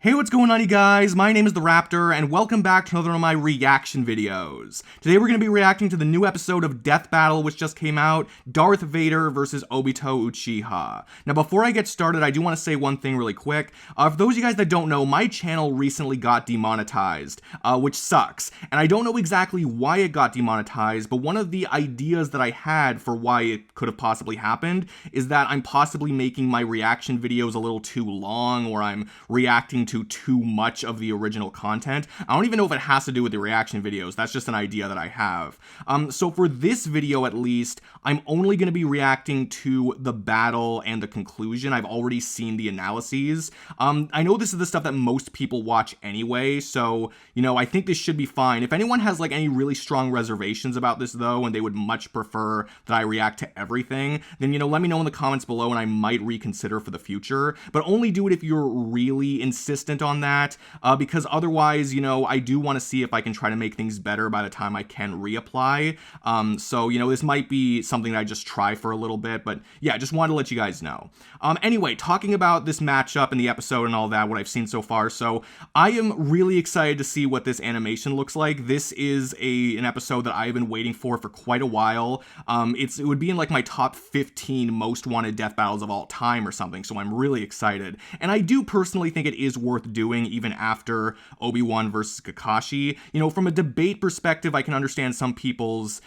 Hey, what's going on, you guys? My name is the Raptor, and welcome back to another one of my reaction videos. Today we're going to be reacting to the new episode of Death Battle, which just came out, Darth Vader versus Obito Uchiha. Now, before I get started, I do want to say one thing really quick. For those of you guys that don't know, my channel recently got demonetized, which sucks. And I don't know exactly why it got demonetized, but one of the ideas that I had for why it could have possibly happened is that I'm possibly making my reaction videos a little too long, or I'm reacting to too much of the original content. I don't even know if it has to do with the reaction videos. That's just an idea that I have. So for this video, at least, I'm only going to be reacting to the battle and the conclusion. I've already seen the analyses. I know this is the stuff that most people watch anyway, so, you know, I think this should be fine. If anyone has, like, any really strong reservations about this, though, and they would much prefer that I react to everything, then, you know, let me know in the comments below and I might reconsider for the future. But only do it if you're really insistent on that, because otherwise, you know, I do want to see if I can try to make things better by the time I can reapply. So, you know, this might be something that I just try for a little bit, but yeah, just wanted to let you guys know. Anyway, talking about this matchup and the episode and all that, what I've seen so far, so I am really excited to see what this animation looks like. This is an episode that I've been waiting for quite a while. It would be in like my top 15 most wanted death battles of all time or something, so I'm really excited. And I do personally think it is worth doing even after Obi-Wan versus Kakashi. You know, from a debate perspective, I can understand some people's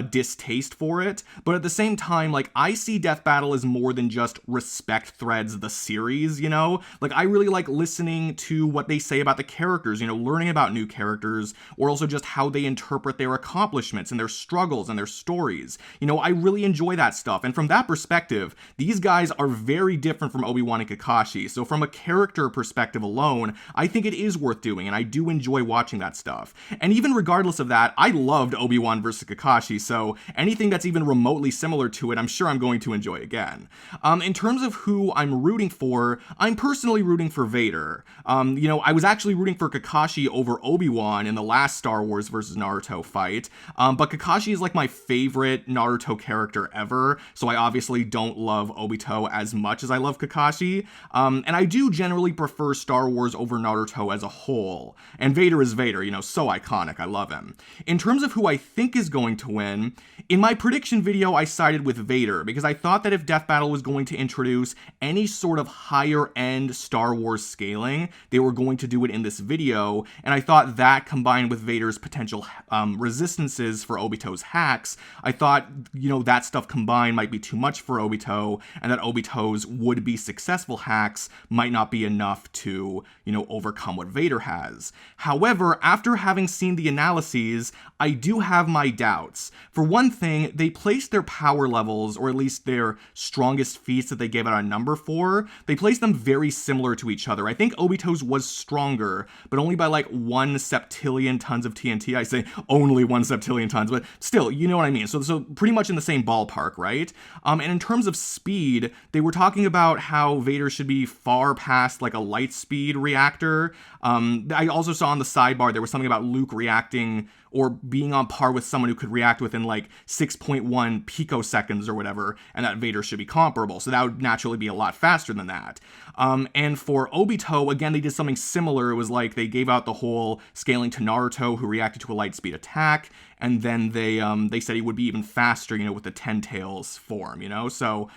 distaste for it, but at the same time, like, I see Death Battle as more than just Respect Threads, the series, you know? Like, I really like listening to what they say about the characters, you know, learning about new characters, or also just how they interpret their accomplishments and their struggles and their stories. You know, I really enjoy that stuff, and from that perspective, these guys are very different from Obi-Wan and Kakashi, so from a character perspective alone, I think it is worth doing, and I do enjoy watching that stuff. And even regardless of that, I loved Obi-Wan versus Kakashi, so anything that's even remotely similar to it, I'm sure I'm going to enjoy again. In terms of who I'm rooting for, I'm personally rooting for Vader. You know, I was actually rooting for Kakashi over Obi-Wan in the last Star Wars versus Naruto fight, but Kakashi is like my favorite Naruto character ever, so I obviously don't love Obito as much as I love Kakashi, and I do generally prefer Star Wars over Naruto as a whole, and Vader is Vader, you know, so iconic, I love him. In terms of who I think is going to win, in my prediction video I sided with Vader, because I thought that if Death Battle was going to introduce any sort of higher end Star Wars scaling, they were going to do it in this video, and I thought that combined with Vader's potential resistances for Obito's hacks, I thought, you know, that stuff combined might be too much for Obito, and that Obito's would-be successful hacks might not be enough to, you know, overcome what Vader has. However, after having seen the analyses, I do have my doubts. For one thing, they placed their power levels, or at least their strongest feats that they gave out a number for, they placed them very similar to each other. I think Obito's was stronger, but only by like 1 septillion tons of TNT. I say only 1 septillion tons, but still, you know what I mean. So pretty much in the same ballpark, right? And in terms of speed, they were talking about how Vader should be far past like a light speed reactor. I also saw on the sidebar there was something about Luke reacting or being on par with someone who could react within like 6.1 picoseconds or whatever, and that Vader should be comparable. So that would naturally be a lot faster than that. And for Obito, again, they did something similar. It was like they gave out the whole scaling to Naruto, who reacted to a light speed attack, and then they said he would be even faster, you know, with the 10 tails form, you know? So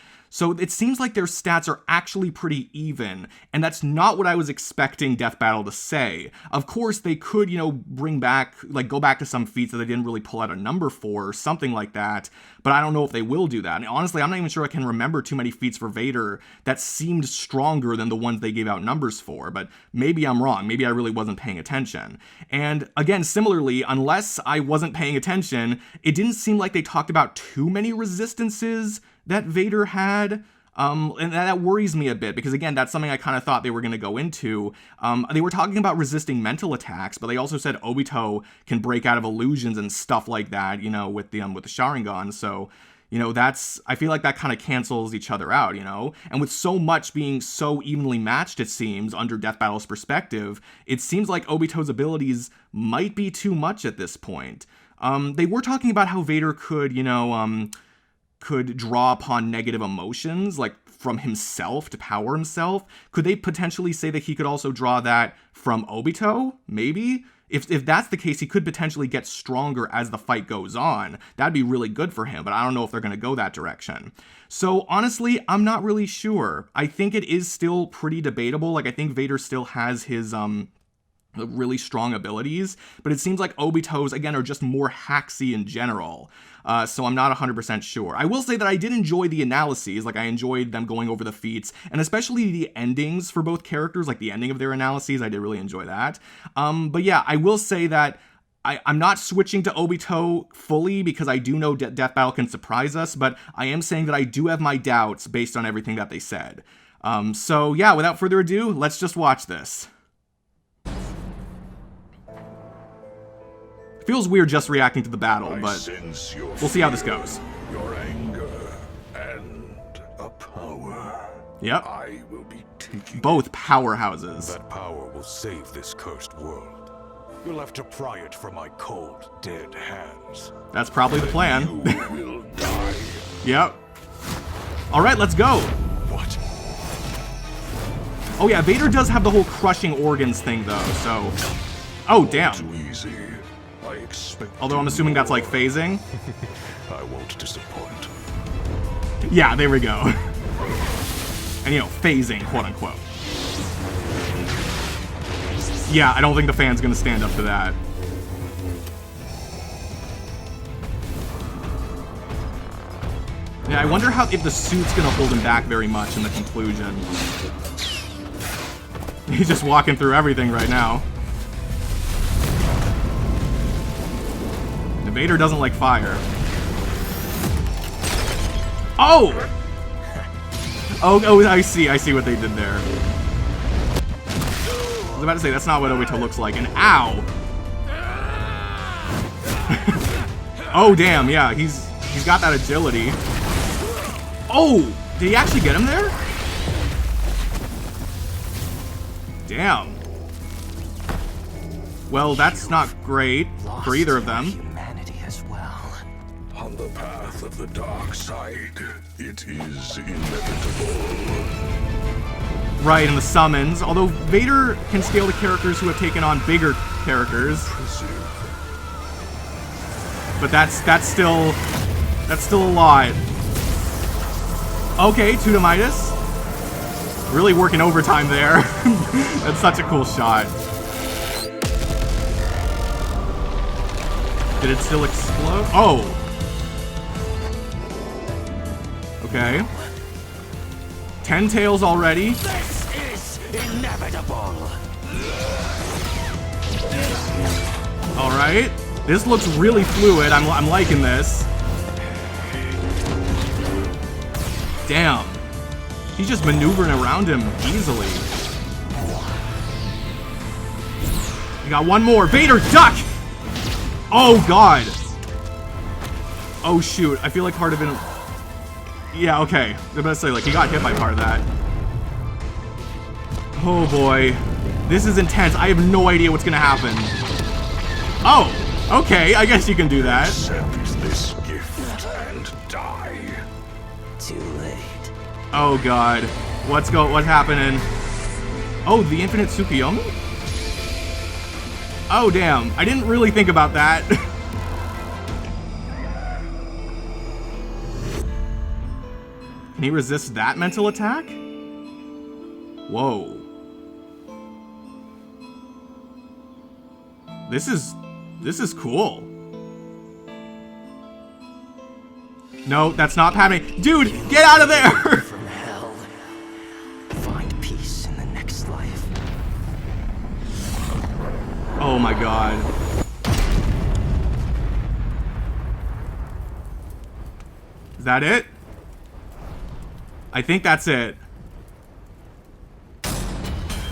it seems like their stats are actually pretty even, and that's not what I was expecting Death Battle to say. Of course, they could, you know, go back to some feats that they didn't really pull out a number for, or something like that, but I don't know if they will do that. And honestly, I'm not even sure I can remember too many feats for Vader that seemed stronger than the ones they gave out numbers for, but maybe I'm wrong. Maybe I really wasn't paying attention. And again, similarly, unless I wasn't paying attention, it didn't seem like they talked about too many resistances that Vader had, and that worries me a bit, because again, that's something I kind of thought they were going to go into. They were talking about resisting mental attacks, but they also said Obito can break out of illusions and stuff like that, you know, with the Sharingan, so, you know, I feel like that kind of cancels each other out, you know? And with so much being so evenly matched, it seems, under Death Battle's perspective, it seems like Obito's abilities might be too much at this point. They were talking about how Vader could, you know, could draw upon negative emotions, like from himself to power himself. Could they potentially say that he could also draw that from Obito? Maybe? If that's the case, he could potentially get stronger as the fight goes on. That'd be really good for him, but I don't know if they're going to go that direction. So honestly, I'm not really sure. I think it is still pretty debatable. Like, I think Vader still has his really strong abilities, but it seems like Obito's, again, are just more hacksy in general. So I'm not 100% sure. I will say that I did enjoy the analyses. Like, I enjoyed them going over the feats, and especially the endings for both characters, like the ending of their analyses. I did really enjoy that. But yeah, I will say that I'm not switching to Obito fully because I do know Death Battle can surprise us, but I am saying that I do have my doubts based on everything that they said. So yeah, without further ado, let's just watch this. It feels weird just reacting to the battle, but we'll see how this goes. Your anger and a power. Yep. I will be taking both powerhouses. That power will save this cursed world. You'll have to pry it from my cold, dead hands. That's probably the plan. You will die. Yep. All right, let's go. What? Oh yeah, Vader does have the whole crushing organs thing though, so. Oh damn. Too easy. I expect. Although I'm assuming that's like phasing. I won't disappoint. Yeah, there we go. And you know, phasing, quote unquote. Yeah, I don't think the fan's gonna stand up to that. Yeah, I wonder how if the suit's gonna hold him back very much in the conclusion. He's just walking through everything right now. Vader doesn't like fire. Oh! Oh, I see what they did there. I was about to say, that's not what Obito looks like. And ow! Oh, damn, yeah, he's got that agility. Oh! Did he actually get him there? Damn. Well, that's not great for either of them. On the path of the dark side, it is inevitable. Right, and the summons. Although Vader can scale to characters who have taken on bigger characters. But that's still a lot. Okay, two to Midas. Really working overtime there. That's such a cool shot. Did it still explode? Oh! Okay. 10 tails already. This is inevitable. Alright. This looks really fluid. I'm liking this. Damn. He's just maneuvering around him easily. We got one more. Vader, duck! Oh, God. Oh, shoot. I feel like part of it... Yeah, okay. I was about to say, like, he got hit by part of that. Oh, boy. This is intense. I have no idea what's gonna happen. Oh! Okay, I guess you can do that. Accept this gift and die. Too late. Oh, God. What's happening? Oh, the infinite Tsukuyomi? Oh, damn. I didn't really think about that. Can he resist that mental attack? Whoa. This is cool. No, that's not happening. Dude, get out of there! From hell. Find peace in the next life. Oh my God. Is that it? I think that's it.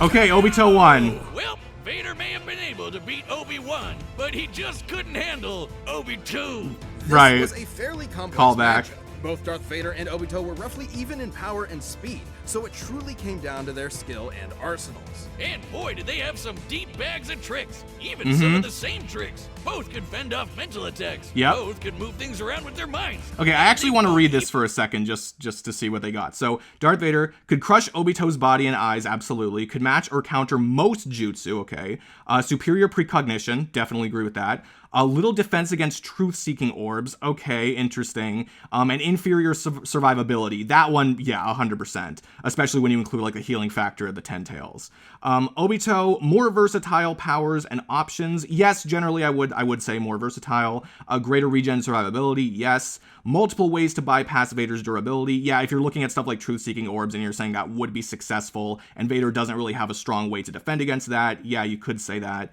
Okay, Obito won. Well, Vader may have been able to beat Obi-Wan, but he just couldn't handle Obi-2. Right. This was a fairly complex Callback. matchup. Both Darth Vader and Obito were roughly even in power and speed, so it truly came down to their skill and arsenals. And boy, did they have some deep bags of tricks. Even some of the same tricks. Both could fend off mental attacks. Yep. Both could move things around with their minds. Okay, I actually want to read this for a second just to see what they got. So, Darth Vader could crush Obito's body and eyes, absolutely. Could match or counter most jutsu, okay. Superior precognition, definitely agree with that. A little defense against truth-seeking orbs, okay, interesting. And inferior survivability, that one, yeah, 100%. Especially when you include like the healing factor of the Ten Tails. Obito, more versatile powers and options. Yes, generally I would say more versatile. Greater regen survivability, yes. Multiple ways to bypass Vader's durability. Yeah, if you're looking at stuff like truth-seeking orbs and you're saying that would be successful, and Vader doesn't really have a strong way to defend against that, yeah, you could say that.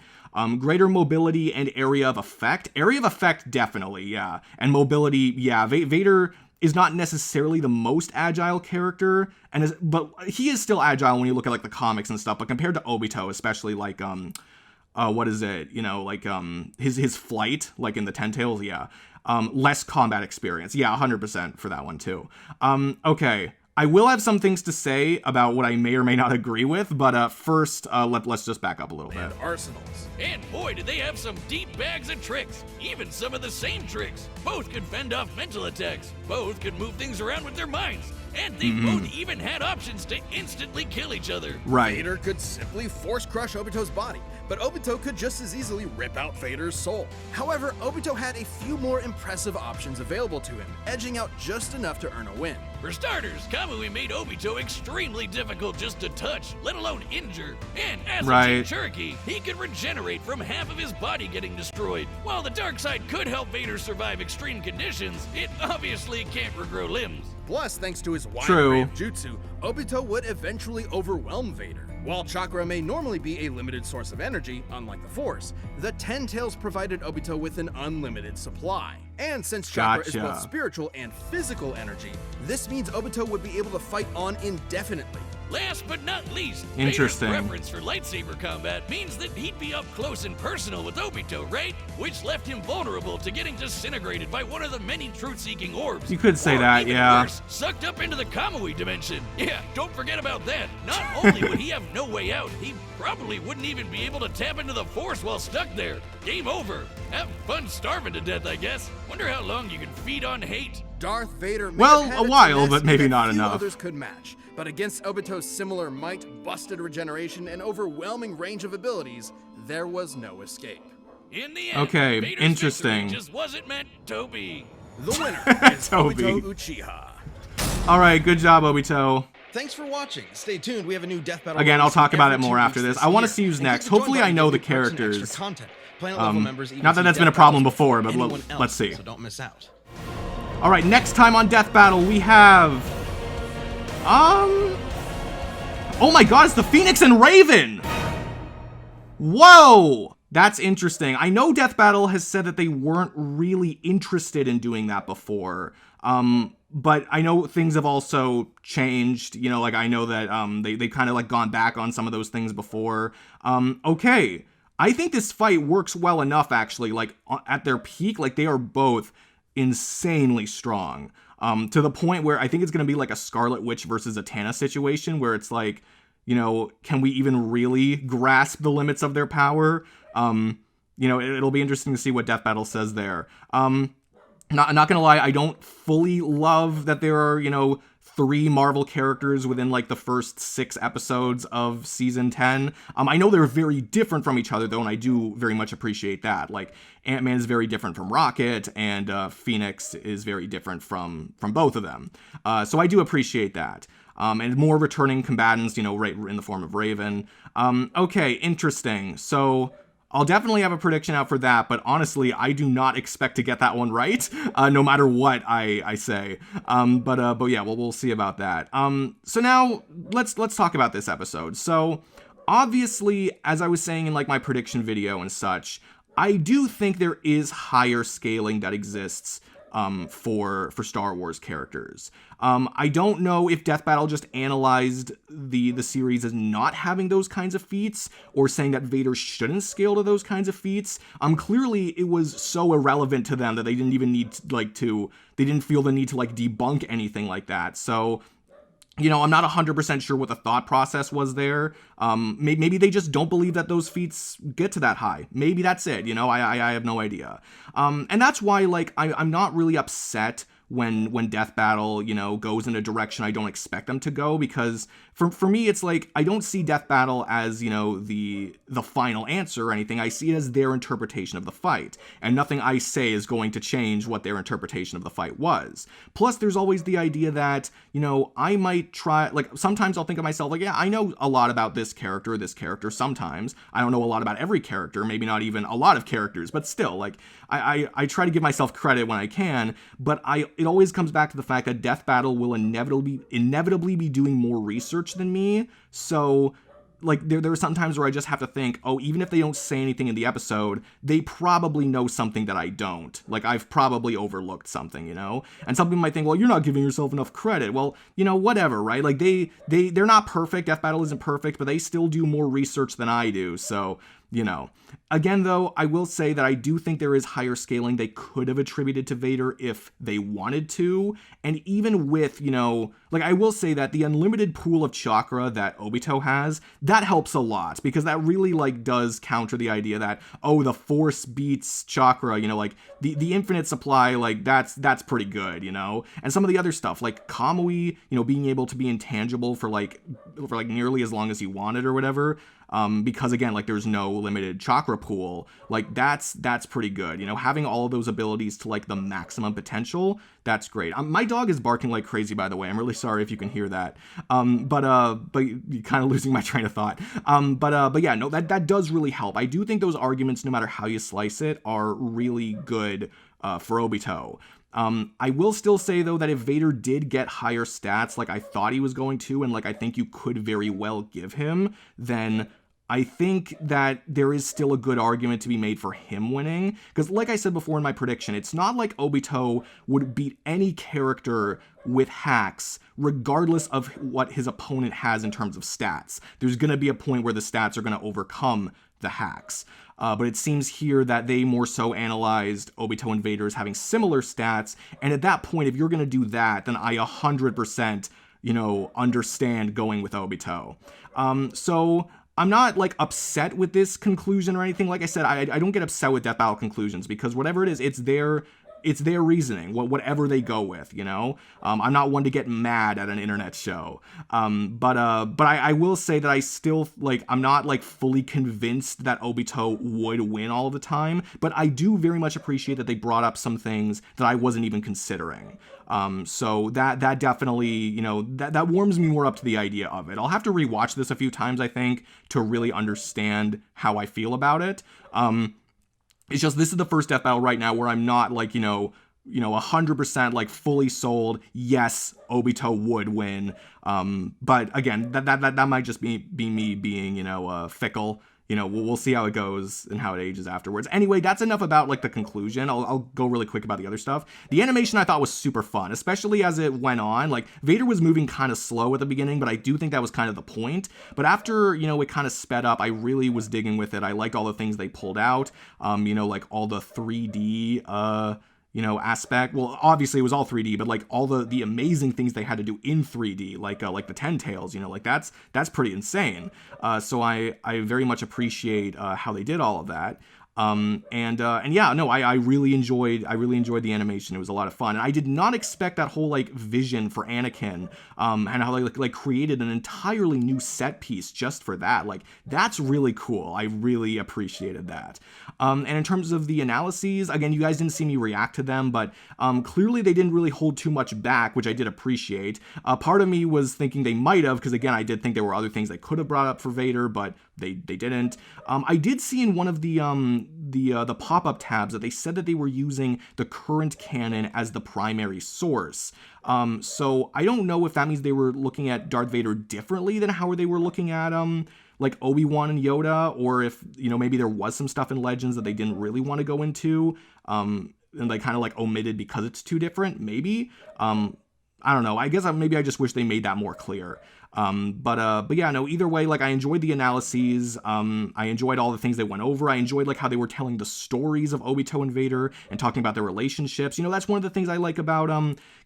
Greater mobility and area of effect. Area of effect, definitely, yeah. And mobility, yeah. Vader is not necessarily the most agile character, but he is still agile when you look at like the comics and stuff. But compared to Obito, especially like what is it? You know, like his flight, like in the Ten Tails, yeah. Less combat experience, yeah, 100% for that one too. Okay. I will have some things to say about what I may or may not agree with, but first, let's just back up a little bit. And arsenals. And boy, did they have some deep bags of tricks. Even some of the same tricks. Both could fend off mental attacks. Both could move things around with their minds. And they both even had options to instantly kill each other. Right. Vader could simply force crush Obito's body, but Obito could just as easily rip out Vader's soul. However, Obito had a few more impressive options available to him, edging out just enough to earn a win. For starters, Kamui made Obito extremely difficult just to touch, let alone injure. And as a Jinchuriki, he could regenerate from half of his body getting destroyed. While the dark side could help Vader survive extreme conditions, it obviously can't regrow limbs. Plus, thanks to his wide array of jutsu, Obito would eventually overwhelm Vader. While Chakra may normally be a limited source of energy, unlike the Force, the Ten Tails provided Obito with an unlimited supply. And since Chakra is both spiritual and physical energy, this means Obito would be able to fight on indefinitely. Last but not least, interesting. Vader's preference for lightsaber combat means that he'd be up close and personal with Obito, right? Which left him vulnerable to getting disintegrated by one of the many truth-seeking orbs. You could say that, even yeah. Worse, sucked up into the Kamui dimension. Yeah, don't forget about that. Not only would he have no way out, he probably wouldn't even be able to tap into the Force while stuck there. Game over. Have fun starving to death, I guess. Wonder how long you can feed on hate. Darth Vader may well, have had a while, finesse but maybe that not few enough. Others could match, but against Obito's similar might, busted regeneration, and overwhelming range of abilities, there was no escape. In the end, okay, Vader's interesting. victory just wasn't meant to be. The winner is Obito Uchiha. All right, good job, Obito. Thanks for watching. Stay tuned. We have a new Death Battle. Again, I'll talk about it more every after 2 this. weeks I want to year. see who's And next. click the join Hopefully, I button know to the get perks and extra characters. content. Planet level members even not that see that's been a Death problem Battles before, but anyone else, let's see. So don't miss out. All right, next time on Death Battle, we have oh my god, it's the Phoenix and Raven. Whoa, that's interesting. I know Death Battle has said that they weren't really interested in doing that before. But I know things have also changed, you know, like I know that they kind of like gone back on some of those things before. Okay, I think this fight works well enough, actually. Like at their peak, like they are both insanely strong, to the point where I think it's going to be like a Scarlet Witch versus a Tana situation where it's like, you know, can we even really grasp the limits of their power? You know, it'll be interesting to see what Death Battle says there. Not gonna lie, I don't fully love that there are, you know, 3 Marvel characters within like the first 6 episodes of season 10. I know they're very different from each other though, and I do very much appreciate that. Like Ant-Man is very different from Rocket, and Phoenix is very different from both of them. So I do appreciate that. And more returning combatants, you know, right in the form of Raven. Okay, interesting. So I'll definitely have a prediction out for that, but honestly, I do not expect to get that one right, no matter what I say. But yeah, we'll see about that. So now let's talk about this episode. So obviously, as I was saying in like my prediction video and such, I do think there is higher scaling that exists for Star Wars characters. I don't know if Death Battle just analyzed the series as not having those kinds of feats, or saying that Vader shouldn't scale to those kinds of feats. Clearly it was so irrelevant to them that they didn't even need they didn't feel the need to like debunk anything like that. So you know, I'm not 100% sure what the thought process was there. Maybe they just don't believe that those feats get to that high. Maybe that's it, you know, I have no idea. And that's why, like, I'm not really upset when Death Battle, you know, goes in a direction I don't expect them to go, because for me, it's like, I don't see Death Battle as, you know, the final answer or anything. I see it as their interpretation of the fight, and nothing I say is going to change what their interpretation of the fight was. Plus, there's always the idea that, you know, I might try, like, sometimes I'll think of myself like, yeah, I know a lot about this character, sometimes. I don't know a lot about every character, maybe not even a lot of characters, but still, like, I try to give myself credit when I can, but it always comes back to the fact that Death Battle will inevitably be doing more research than me. So, like, there are some times where I just have to think, oh, even if they don't say anything in the episode, they probably know something that I don't. Like, I've probably overlooked something, you know? And some people might think, well, you're not giving yourself enough credit. Well, you know, whatever, right? Like, they're not perfect. Death Battle isn't perfect, but they still do more research than I do. So, you know. Again, though, I will say that I do think there is higher scaling they could have attributed to Vader if they wanted to. And even with, you know, like, I will say that the unlimited pool of chakra that Obito has, that helps a lot, because that really, like, does counter the idea that, oh, the Force beats chakra, you know, like, the infinite supply, like, that's pretty good, you know? And some of the other stuff, like Kamui, you know, being able to be intangible for nearly as long as you wanted or whatever, because again, like, there's no limited chakra pool, like, that's pretty good, you know, having all of those abilities to, like, the maximum potential, that's great. My dog is barking like crazy, by the way. I'm really sorry if you can hear that. But kind of losing my train of thought. But yeah, no, that does really help. I do think those arguments, no matter how you slice it, are really good for Obito. I will still say, though, that if Vader did get higher stats like I thought he was going to, and like I think you could very well give him, then I think that there is still a good argument to be made for him winning. Because like I said before in my prediction, it's not like Obito would beat any character with hacks, regardless of what his opponent has in terms of stats. There's going to be a point where the stats are going to overcome the hacks. But it seems here that they more so analyzed Obito and Vader as having similar stats, and at that point, if you're going to do that, then I 100%, you know, understand going with Obito. So I'm not, like, upset with this conclusion or anything. Like I said, I don't get upset with Death Battle conclusions, because whatever it is, it's their reasoning, whatever they go with, you know? I'm not one to get mad at an internet show. But I will say that I still, like, I'm not, like, fully convinced that Obito would win all the time, but I do very much appreciate that they brought up some things that I wasn't even considering. So that definitely, you know, that warms me more up to the idea of it. I'll have to rewatch this a few times, I think, to really understand how I feel about it. It's just, this is the first Death Battle right now where I'm not, like, you know, 100% like fully sold. Yes, Obito would win. But again, that might just be me being, you know, fickle. You know, we'll see how it goes and how it ages afterwards. Anyway, that's enough about, like, the conclusion. I'll go really quick about the other stuff. The animation I thought was super fun, especially as it went on. Like, Vader was moving kind of slow at the beginning, but I do think that was kind of the point. But after, you know, it kind of sped up, I really was digging with it. I liked all the things they pulled out. You know, like, all the 3D, you know, aspect. Well, obviously it was all 3D, but like all the amazing things they had to do in 3D, like the 10 tails, you know, like that's pretty insane. So I very much appreciate how they did all of that. And yeah, no, I really enjoyed the animation. It was a lot of fun. And I did not expect that whole, like, vision for Anakin, and how they like created an entirely new set piece just for that. Like, that's really cool. I really appreciated that. And in terms of the analyses, again, you guys didn't see me react to them, but clearly they didn't really hold too much back, which I did appreciate. Part of me was thinking they might have, because again, I did think there were other things they could have brought up for Vader, but they didn't. I did see in one of the pop-up tabs that they said that they were using the current canon as the primary source. So I don't know if that means they were looking at Darth Vader differently than how they were looking at like Obi-Wan and Yoda, or if, you know, maybe there was some stuff in Legends that they didn't really want to go into, and they kind of like omitted because it's too different, maybe. I don't know. I guess maybe I just wish they made that more clear. But yeah, no, either way, like, I enjoyed the analyses. I enjoyed all the things they went over. I enjoyed, like, how they were telling the stories of Obito and Vader and talking about their relationships. You know, that's one of the things I like about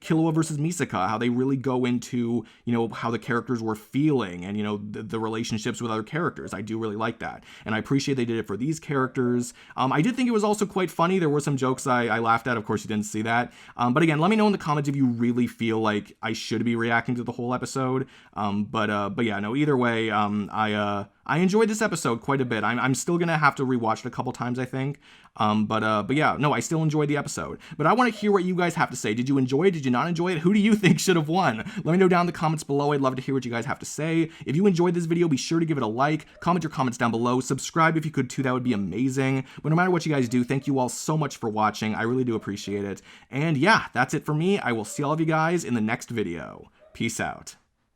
Killua versus Misaka, how they really go into, you know, how the characters were feeling and, you know, the relationships with other characters. I do really like that. And I appreciate they did it for these characters. I did think it was also quite funny. There were some jokes I laughed at. Of course, you didn't see that. But again, let me know in the comments if you really feel like I should be reacting to the whole episode. But yeah, no, either way, I enjoyed this episode quite a bit. I'm still gonna have to rewatch it a couple times, I think. But yeah, no, I still enjoyed the episode. But I want to hear what you guys have to say. Did you enjoy it? Did you not enjoy it? Who do you think should have won? Let me know down in the comments below. I'd love to hear what you guys have to say. If you enjoyed this video, be sure to give it a like, comment your comments down below, subscribe if you could too, that would be amazing. But no matter what you guys do, thank you all so much for watching. I really do appreciate it. And yeah, that's it for me. I will see all of you guys in the next video. Peace out.